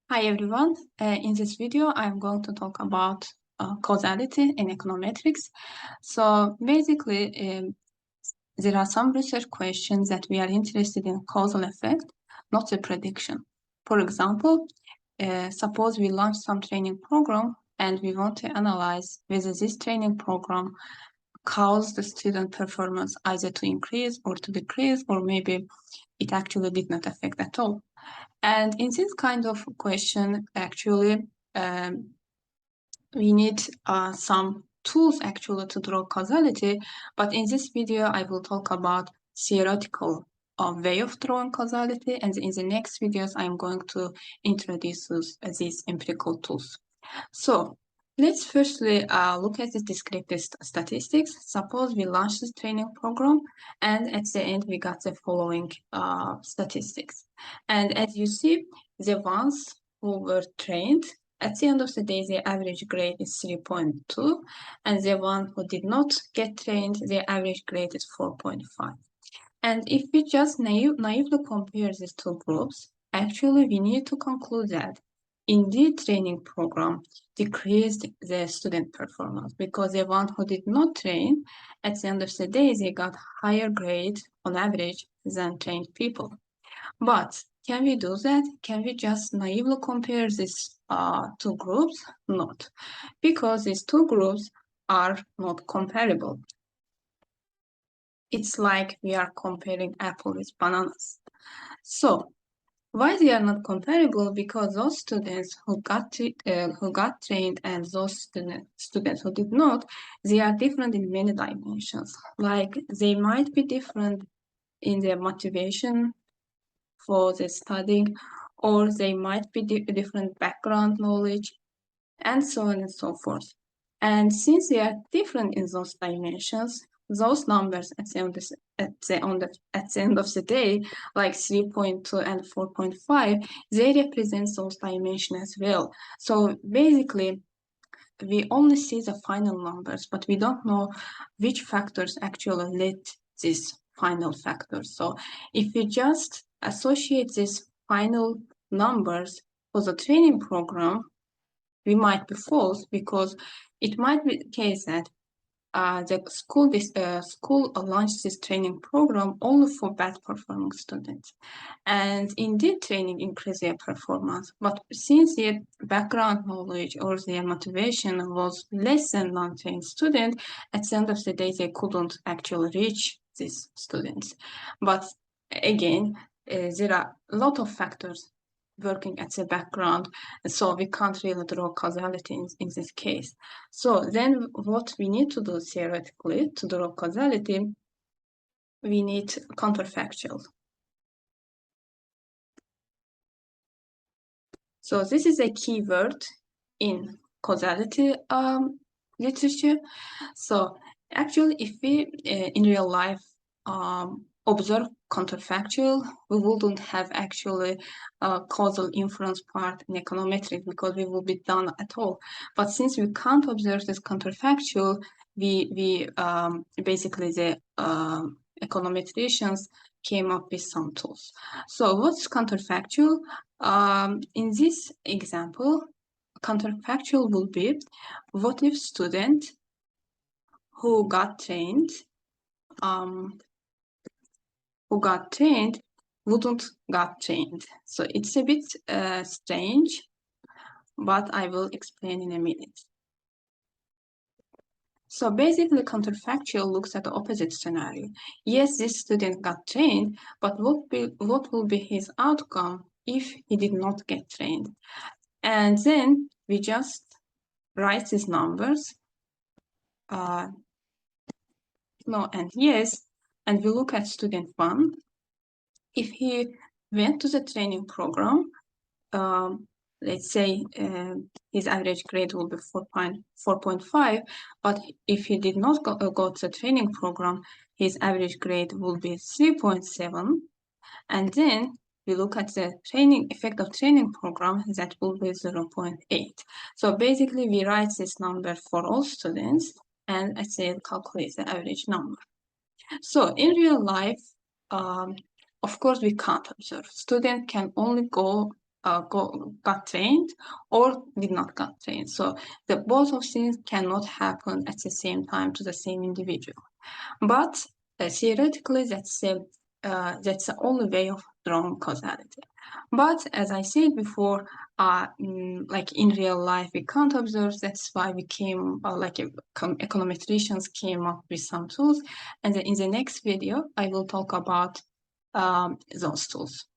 Hi everyone. In this video, I'm going to talk about causality in econometrics. So basically, there are some research questions that we are interested in causal effect, not the prediction. For example, suppose we launch some training program and we want to analyze whether this training program caused the student performance either to increase or to decrease, or maybe it actually did not affect at all. And in this kind of question, actually, we need some tools actually to draw causality. But in this video, I will talk about theoretical way of drawing causality. And in the next videos, I'm going to introduce these empirical tools. So let's firstly look at the descriptive statistics. Suppose we launch this training program, and at the end we got the following statistics. And as you see, the ones who were trained, at the end of the day, the average grade is 3.2, and the one who did not get trained, the average grade is 4.5. And if we just naively compare these two groups, actually we need to conclude that indeed training program decreased the student performance, because the one who did not train, at the end of the day, they got higher grade on average than trained people. But can we do that? Can we just naively compare these two groups? Not, because these two groups are not comparable. It's like we are comparing apple with bananas. So why they are not comparable? Because those students who got trained and those students who did not, they are different in many dimensions. Like they might be different in their motivation for the studying, or they might be different background knowledge, and so on and so forth. And since they are different in those dimensions, those numbers at the end of the day, like 3.2 and 4.5, they represent those dimensions as well. So basically, we only see the final numbers, but we don't know which factors actually led these final factors. So if we just associate these final numbers for the training program, we might be false, because it might be the case that the school launched this training program only for bad performing students, and indeed training increased their performance. But since their background knowledge or their motivation was less than non-trained students, at the end of the day they couldn't actually reach these students. But again, there are a lot of factors working at the background, so we can't really draw causality in this case. So then what we need to do theoretically to draw causality, we need counterfactual. So this is a keyword in causality literature. So actually, if we in real life observe counterfactual, we wouldn't have actually causal inference part in econometrics, because we will be done at all. But since we can't observe this counterfactual, we basically the econometricians came up with some tools. So what's counterfactual? In this example, counterfactual will be, what if student who got trained wouldn't got trained? So it's a bit strange, but I will explain in a minute. So basically, counterfactual looks at the opposite scenario. Yes, this student got trained, but what will be his outcome if he did not get trained? And then we just write these numbers, no and yes, and we look at student 1. If he went to the training program, let's say his average grade will be 4.5, but if he did not go to the training program, his average grade will be 3.7. And then we look at the effect of training program, that will be 0.8. So basically, we write this number for all students, and I say calculate the average number. So in real life, of course, we can't observe. Student can only go got trained or did not got trained. So the both of things cannot happen at the same time to the same individual. But theoretically, that's the only way of drawing causality. But as I said before, like in real life, we can't observe. That's why we came, econometricians came up with some tools. And in the next video, I will talk about those tools.